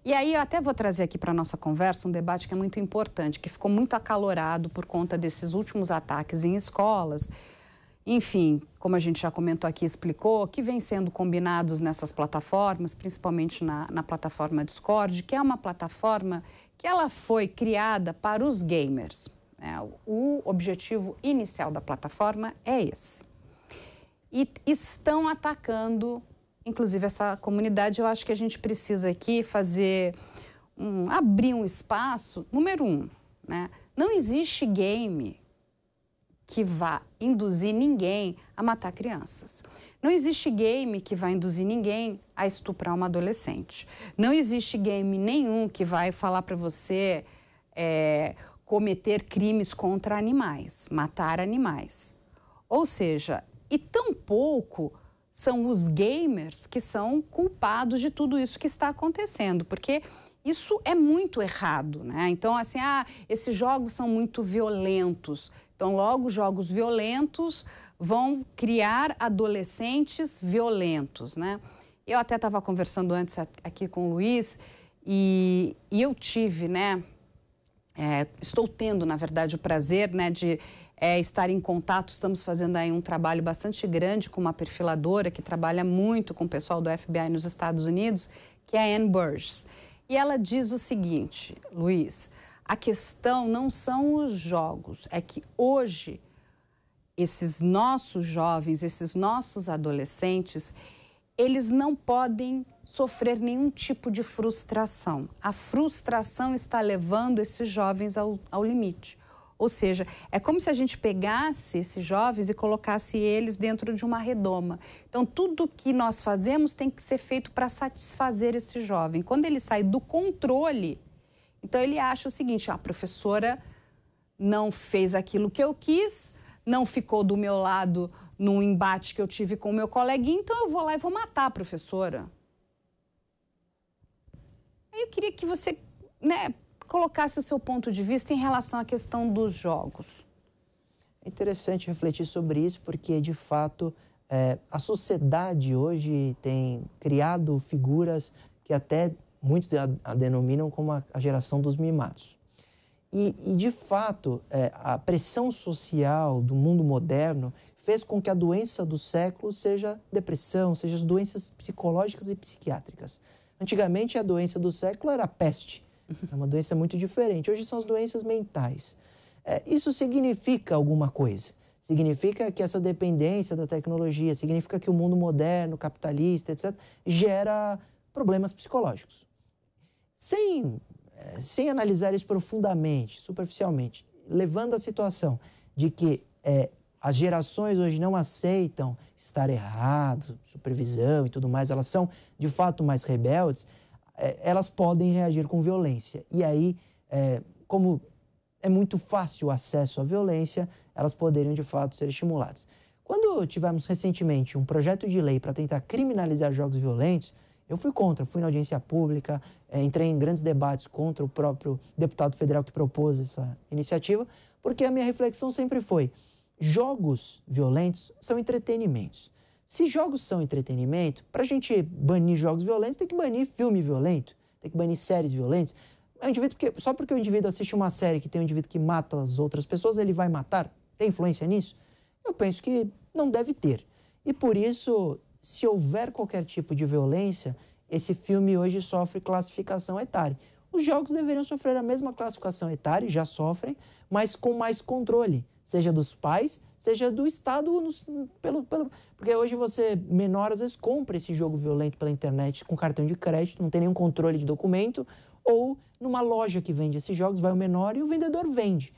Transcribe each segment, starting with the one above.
E aí eu até vou trazer aqui para a nossa conversa um debate que é muito importante, que ficou muito acalorado por conta desses últimos ataques em escolas. Enfim, como a gente já comentou aqui, explicou, que vem sendo combinados nessas plataformas, principalmente na plataforma Discord, que é uma plataforma que ela foi criada para os gamers. O objetivo inicial da plataforma é esse. E estão atacando, inclusive, essa comunidade. Eu acho que a gente precisa aqui abrir um espaço. Número 1, né? Não existe game que vá induzir ninguém a matar crianças. Não existe game que vai induzir ninguém a estuprar uma adolescente. Não existe game nenhum que vai falar para você cometer crimes contra animais, matar animais. Ou seja, e tampouco são os gamers que são culpados de tudo isso que está acontecendo, porque isso é muito errado, né? Então, assim, esses jogos são muito violentos. Então, logo, jogos violentos vão criar adolescentes violentos, né? Eu até estava conversando antes aqui com o Luiz e eu tive, né? Estou tendo, na verdade, o prazer, né, de estar em contato. Estamos fazendo aí um trabalho bastante grande com uma perfiladora que trabalha muito com o pessoal do FBI nos Estados Unidos, que é a Ann Burgess. E ela diz o seguinte, Luiz, a questão não são os jogos, é que hoje esses nossos jovens, esses nossos adolescentes, eles não podem sofrer nenhum tipo de frustração. A frustração está levando esses jovens ao limite. Ou seja, é como se a gente pegasse esses jovens e colocasse eles dentro de uma redoma. Então, tudo que nós fazemos tem que ser feito para satisfazer esse jovem. Quando ele sai do controle, então ele acha o seguinte, a professora não fez aquilo que eu quis, não ficou do meu lado num embate que eu tive com o meu coleguinha, então eu vou lá e vou matar a professora. Aí eu queria que você, né, colocasse o seu ponto de vista em relação à questão dos jogos. É interessante refletir sobre isso, porque, de fato, a sociedade hoje tem criado figuras que até muitos a denominam como a geração dos mimados. E de fato, a pressão social do mundo moderno fez com que a doença do século seja depressão, seja as doenças psicológicas e psiquiátricas. Antigamente, a doença do século era a peste. É uma doença muito diferente. Hoje são as doenças mentais. Isso significa alguma coisa. Significa que essa dependência da tecnologia, significa que o mundo moderno, capitalista, etc., gera problemas psicológicos. Sem analisar isso profundamente, superficialmente, levando à situação de que as gerações hoje não aceitam estar errado, supervisão e tudo mais, elas são de fato mais rebeldes, elas podem reagir com violência. E aí, como é muito fácil o acesso à violência, elas poderiam de fato ser estimuladas. Quando tivemos recentemente um projeto de lei para tentar criminalizar jogos violentos, eu fui contra, fui na audiência pública, entrei em grandes debates contra o próprio deputado federal que propôs essa iniciativa, porque a minha reflexão sempre foi, jogos violentos são entretenimentos. Se jogos são entretenimento, para a gente banir jogos violentos, tem que banir filme violento, tem que banir séries violentas. Só porque o indivíduo assiste uma série que tem um indivíduo que mata as outras pessoas, ele vai matar? Tem influência nisso? Eu penso que não deve ter. E por isso, se houver qualquer tipo de violência, esse filme hoje sofre classificação etária. Os jogos deveriam sofrer a mesma classificação etária, já sofrem, mas com mais controle, seja dos pais, seja do Estado, porque hoje menor, às vezes, compra esse jogo violento pela internet com cartão de crédito, não tem nenhum controle de documento, ou numa loja que vende esses jogos, vai o menor e o vendedor vende.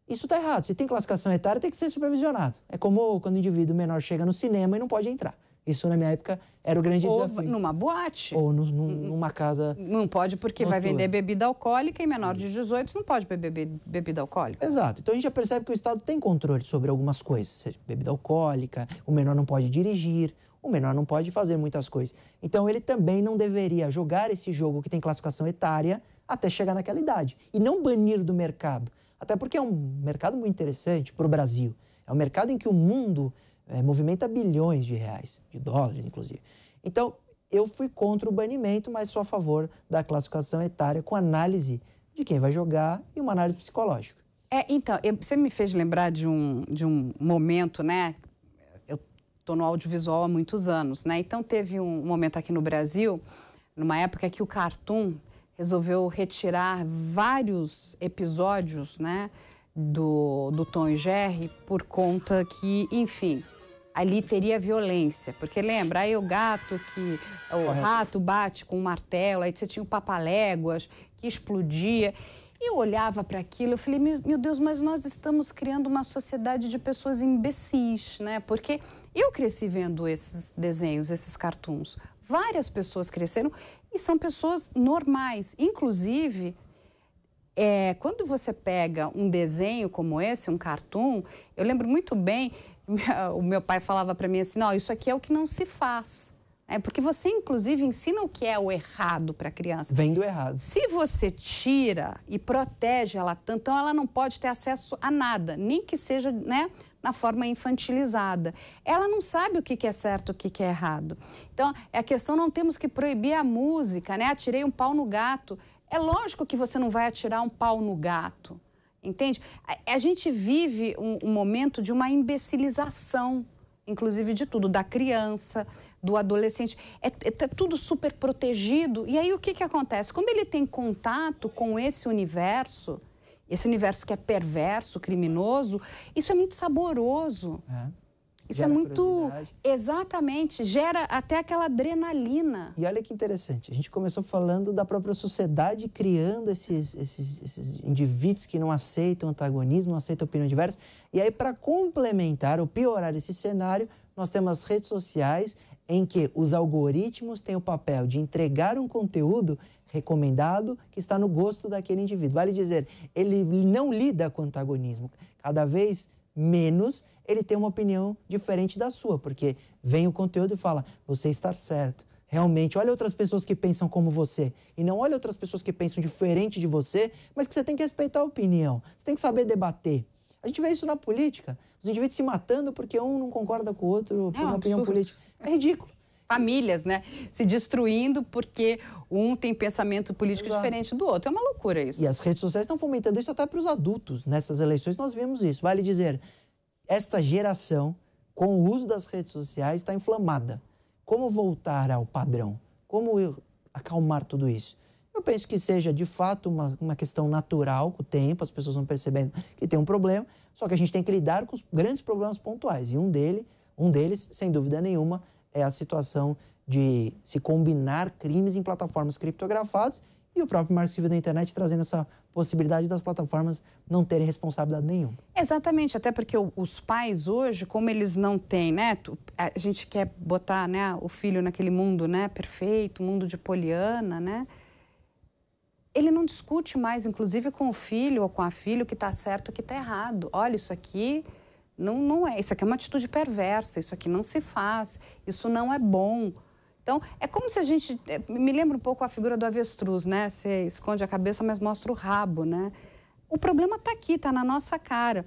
Isso está errado. Se tem classificação etária, tem que ser supervisionado. É como quando o indivíduo menor chega no cinema e não pode entrar. Isso, na minha época, era o grande desafio. Ou numa boate. Ou numa casa não pode porque noturna. Vai vender bebida alcoólica e menor de 18 não pode beber bebida alcoólica. Exato. Então, a gente já percebe que o Estado tem controle sobre algumas coisas. Seja bebida alcoólica, o menor não pode dirigir, o menor não pode fazer muitas coisas. Então, ele também não deveria jogar esse jogo que tem classificação etária até chegar naquela idade. E não banir do mercado. Até porque é um mercado muito interessante para o Brasil. É um mercado em que o mundo movimenta bilhões de reais, de dólares, inclusive. Então, eu fui contra o banimento, mas sou a favor da classificação etária com análise de quem vai jogar e uma análise psicológica. Então, você me fez lembrar de um momento, né? Eu estou no audiovisual há muitos anos, né? Então, teve um momento aqui no Brasil, numa época que o Cartoon resolveu retirar vários episódios, né, do Tom e Jerry por conta que, enfim, ali teria violência. Porque lembra, aí o gato que... O rato bate com um martelo, aí você tinha o papaléguas que explodia. E eu olhava para aquilo, eu falei, meu Deus, mas nós estamos criando uma sociedade de pessoas imbecis, né? Porque eu cresci vendo esses desenhos, esses cartoons. Várias pessoas cresceram e são pessoas normais. Inclusive, quando você pega um desenho como esse, um cartoon, eu lembro muito bem, o meu pai falava para mim assim, não, isso aqui é o que não se faz. Porque você, inclusive, ensina o que é o errado para a criança. Vem do errado. Se você tira e protege ela tanto, então ela não pode ter acesso a nada, nem que seja, né, na forma infantilizada. Ela não sabe o que é certo, o que é errado. Então, é a questão, não temos que proibir a música, né? Atirei um pau no gato. É lógico que você não vai atirar um pau no gato, entende? A gente vive um momento de uma imbecilização, inclusive de tudo, da criança, do adolescente. É tudo super protegido. E aí o que acontece? Quando ele tem contato com esse universo que é perverso, criminoso, isso é muito saboroso. Isso é muito... Exatamente. Gera até aquela adrenalina. E olha que interessante. A gente começou falando da própria sociedade criando esses indivíduos que não aceitam antagonismo, não aceitam opiniões diversas. E aí, para complementar ou piorar esse cenário, nós temos as redes sociais em que os algoritmos têm o papel de entregar um conteúdo recomendado que está no gosto daquele indivíduo. Vale dizer, ele não lida com antagonismo. Cada vez menos ele tem uma opinião diferente da sua, porque vem o conteúdo e fala, você está certo. Realmente, olha outras pessoas que pensam como você. E não olha outras pessoas que pensam diferente de você, mas que você tem que respeitar a opinião. Você tem que saber debater. A gente vê isso na política. Os indivíduos se matando porque um não concorda com o outro por uma opinião política. É ridículo. Famílias, né? Se destruindo porque um tem pensamento político diferente do outro. É uma loucura isso. E as redes sociais estão fomentando isso até para os adultos. Nessas eleições nós vimos isso. Vale dizer, esta geração, com o uso das redes sociais, está inflamada. Como voltar ao padrão? Como acalmar tudo isso? Eu penso que seja, de fato, uma questão natural, com o tempo, as pessoas vão percebendo que tem um problema, só que a gente tem que lidar com os grandes problemas pontuais. E um deles, sem dúvida nenhuma, é a situação de se combinar crimes em plataformas criptografadas e o próprio Marco Civil da Internet trazendo essa possibilidade das plataformas não terem responsabilidade nenhuma. Exatamente, até porque os pais hoje, como eles não têm, né? A gente quer botar, né, o filho naquele mundo, né, perfeito, mundo de Poliana, né? Ele não discute mais, inclusive, com o filho ou com a filha o que está certo e o que está errado. Olha, isso aqui não é, isso aqui é uma atitude perversa, isso aqui não se faz, isso não é bom. Então, é como se a gente... Me lembra um pouco a figura do avestruz, né? Você esconde a cabeça, mas mostra o rabo, né? O problema está aqui, está na nossa cara.